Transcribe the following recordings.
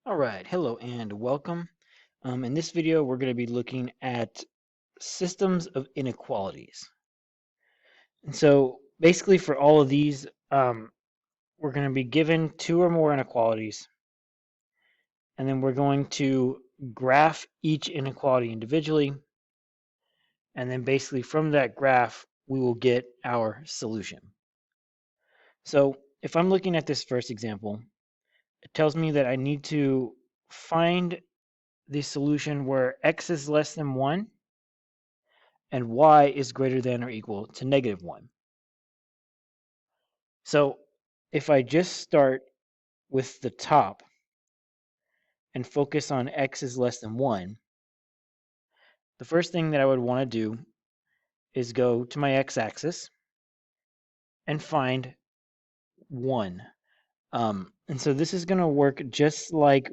All right, hello and welcome. In this video, we're going to be looking at systems of inequalities. And so basically for all of these, we're going to be given two or more inequalities, and then we're going to graph each inequality individually. And then basically from that graph, we will get our solution. So if I'm looking at this first example, it tells me that I need to find the solution where x is less than 1 and y is greater than or equal to -1. So if I just start with the top and focus on x is less than 1, the first thing that I would want to do is go to my x-axis and find 1. And so this is going to work just like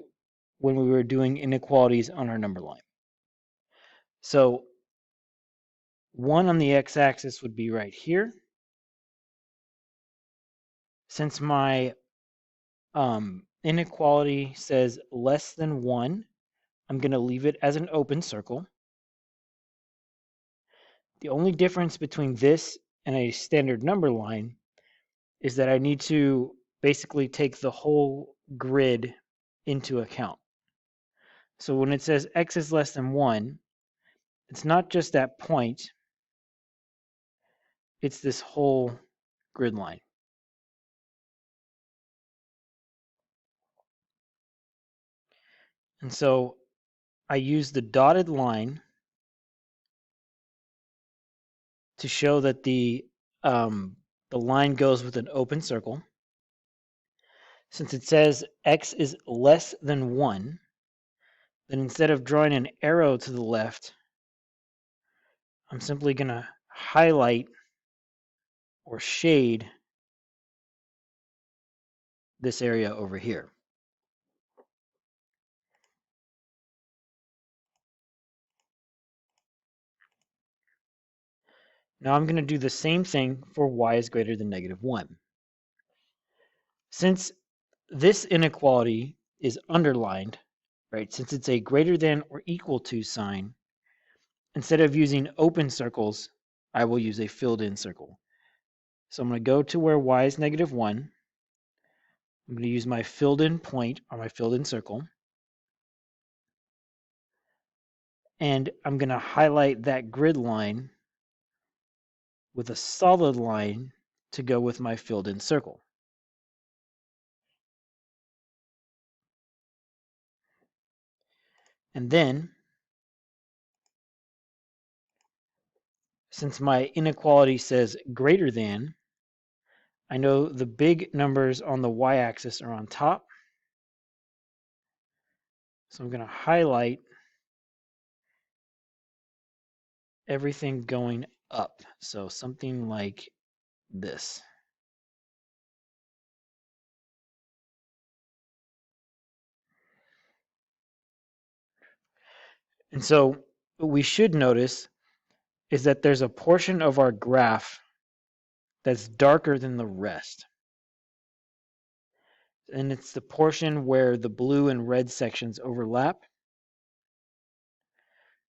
when we were doing inequalities on our number line. So 1 on the x-axis would be right here. Since my inequality says less than 1, I'm going to leave it as an open circle. The only difference between this and a standard number line is that I need to basically take the whole grid into account. So when it says x is less than 1, it's not just that point, it's this whole grid line. And so I use the dotted line to show that the line goes with an open circle. Since it says x is less than 1, then instead of drawing an arrow to the left, I'm simply going to highlight or shade this area over here. Now I'm going to do the same thing for y is greater than -1. Since this inequality is underlined, right, since it's a greater than or equal to sign, instead of using open circles, I will use a filled in circle. So I'm going to go to where y is -1. I'm going to use my filled in point or my filled in circle. And I'm going to highlight that grid line with a solid line to go with my filled in circle. And then, since my inequality says greater than, I know the big numbers on the y-axis are on top. So I'm going to highlight everything going up. So something like this. And so what we should notice is that there's a portion of our graph that's darker than the rest. And it's the portion where the blue and red sections overlap.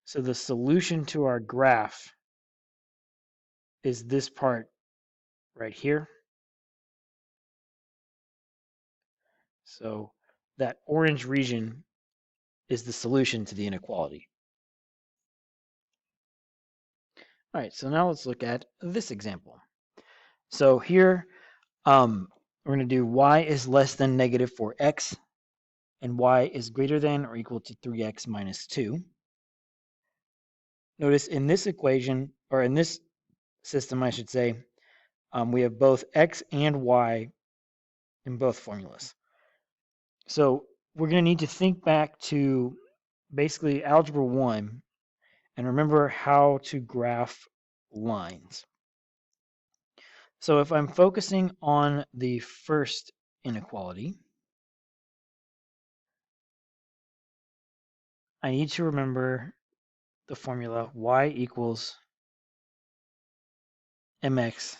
So the solution to our graph is this part right here. So that orange region is the solution to the inequality. All right, so now let's look at this example. So here, we're going to do y is less than -4x, and y is greater than or equal to 3x minus 2. Notice in this equation, or in this system, I should say, we have both x and y in both formulas. So we're going to need to think back to basically Algebra 1 and remember how to graph lines. So if I'm focusing on the first inequality, I need to remember the formula y equals mx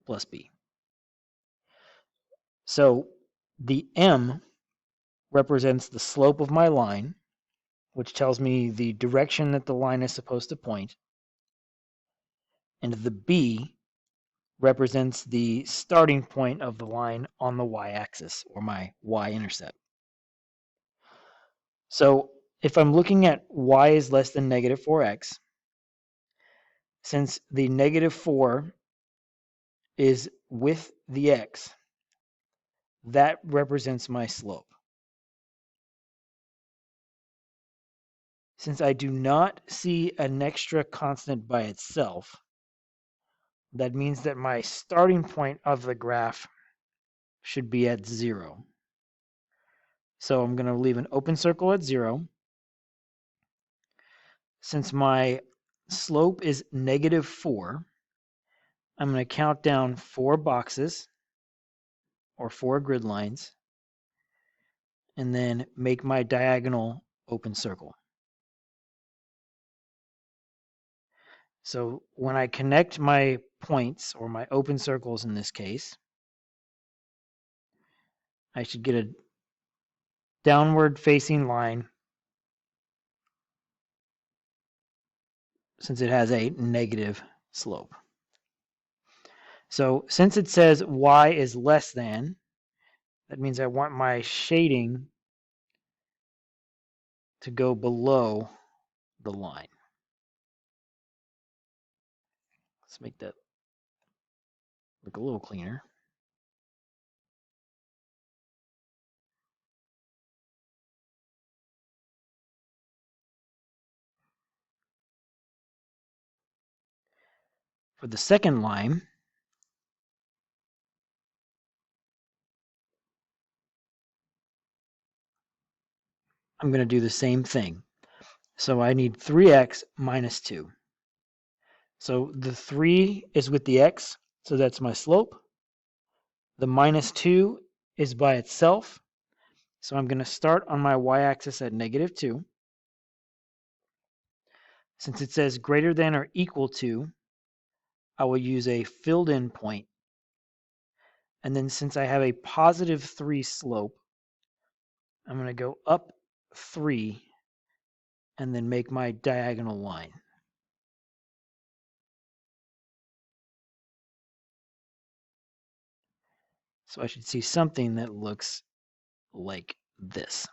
plus b. So the m represents the slope of my line, which tells me the direction that the line is supposed to point. And the B represents the starting point of the line on the y-axis, or my y-intercept. So if I'm looking at y is less than negative 4x, since the negative 4 is with the x, that represents my slope. Since I do not see an extra constant by itself, that means that my starting point of the graph should be at 0. So I'm going to leave an open circle at 0. Since my slope is negative 4, I'm going to count down 4 boxes, or 4 grid lines, and then make my diagonal open circle. So when I connect my points, or my open circles in this case, I should get a downward facing line since it has a negative slope. So since it says y is less than, that means I want my shading to go below the line. Let's make that look a little cleaner. For the second line, I'm going to do the same thing. So I need 3x minus 2. So the 3 is with the x, so that's my slope. The minus 2 is by itself, so I'm going to start on my y-axis at negative 2. Since it says greater than or equal to, I will use a filled in point. And then since I have a positive 3 slope, I'm going to go up 3 and then make my diagonal line. So I should see something that looks like this.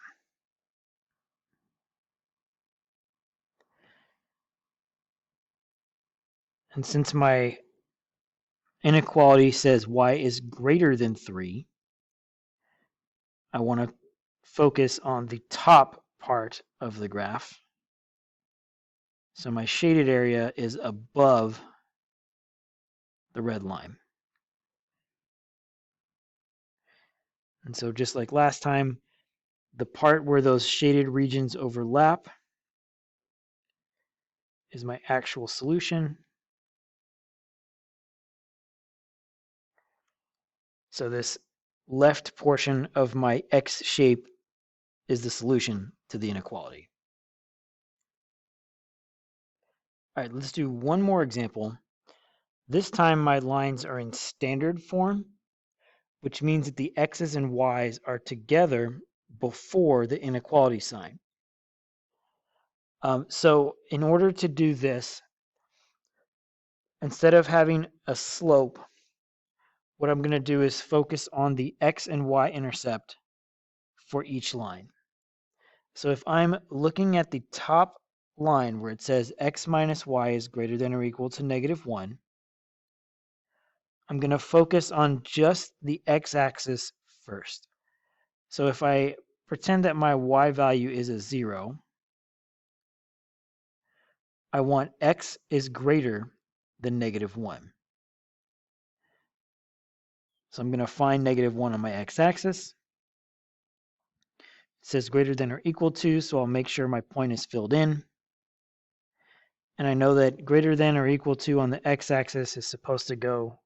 And since my inequality says y is greater than 3, I want to focus on the top part of the graph. So my shaded area is above the red line. And so just like last time, the part where those shaded regions overlap is my actual solution. So this left portion of my X shape is the solution to the inequality. All right, let's do one more example. This time my lines are in standard form, which means that the X's and Y's are together before the inequality sign. So in order to do this, instead of having a slope, what I'm going to do is focus on the X and Y intercept for each line. So if I'm looking at the top line where it says X minus Y is greater than or equal to negative 1, I'm going to focus on just the X-axis first. So if I pretend that my Y value is a 0, I want X is greater than negative 1. So I'm going to find negative 1 on my X-axis. It says greater than or equal to, so I'll make sure my point is filled in. And I know that greater than or equal to on the X-axis is supposed to go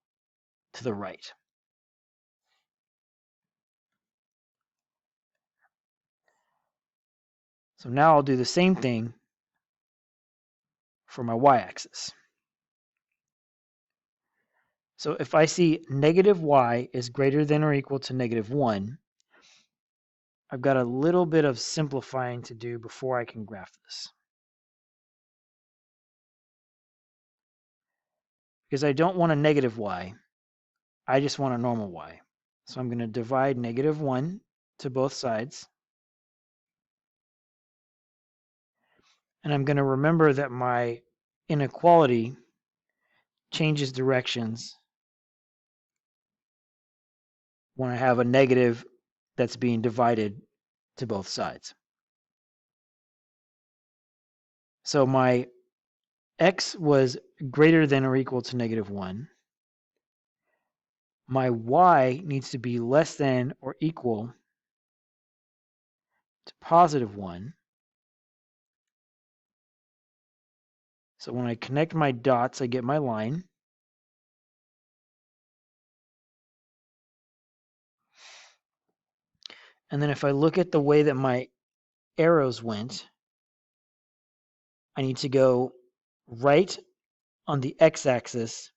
to the right. So now I'll do the same thing for my y-axis. So if I see negative y is greater than or equal to negative 1, I've got a little bit of simplifying to do before I can graph this. Because I don't want a negative y, I just want a normal y. So I'm going to divide -1 to both sides. And I'm going to remember that my inequality changes directions when I have a negative that's being divided to both sides. So my x was greater than or equal to -1. My y needs to be less than or equal to +1. So when I connect my dots, I get my line. And then if I look at the way that my arrows went, I need to go right on the x-axis,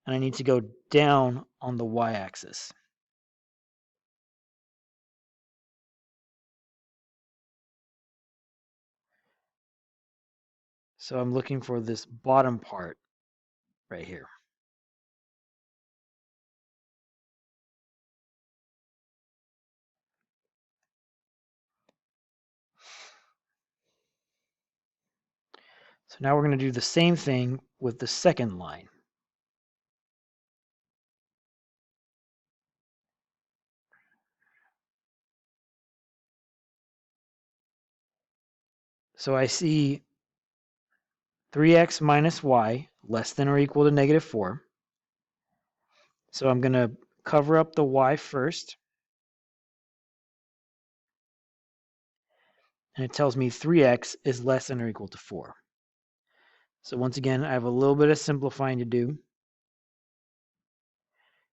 and I need to go down on the y-axis. So I'm looking for this bottom part right here. So now we're going to do the same thing with the second line. So I see 3x minus y less than or equal to -4. So I'm going to cover up the y first. And it tells me 3x is less than or equal to 4. So once again, I have a little bit of simplifying to do.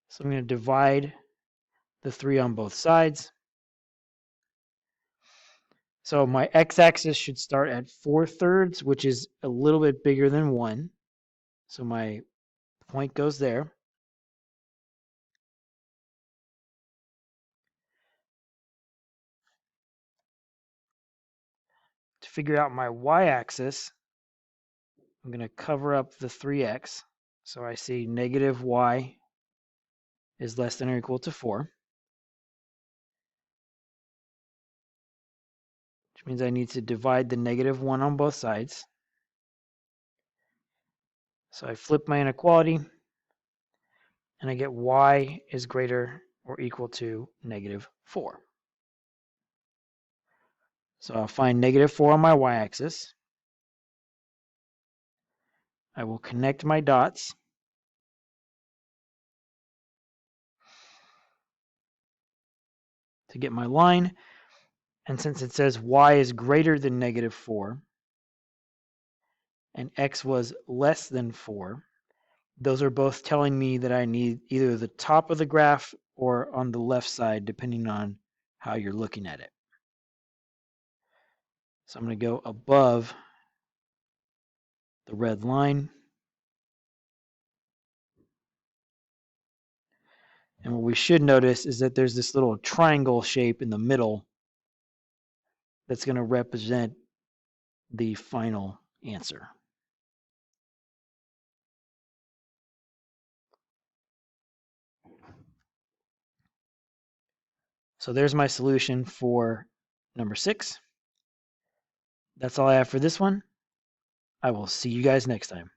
So I'm going to divide the 3 on both sides. So my x-axis should start at 4/3, which is a little bit bigger than 1. So my point goes there. To figure out my y-axis, I'm going to cover up the 3x. So I see -y is less than or equal to 4. Which means I need to divide the -1 on both sides. So I flip my inequality, and I get y is greater or equal to -4. So I'll find -4 on my y-axis. I will connect my dots. To get my line. And since it says y is greater than -4 and x was less than 4, those are both telling me that I need either the top of the graph or on the left side, depending on how you're looking at it. So I'm going to go above the red line. And what we should notice is that there's this little triangle shape in the middle that's going to represent the final answer. So there's my solution for number 6. That's all I have for this one. I will see you guys next time.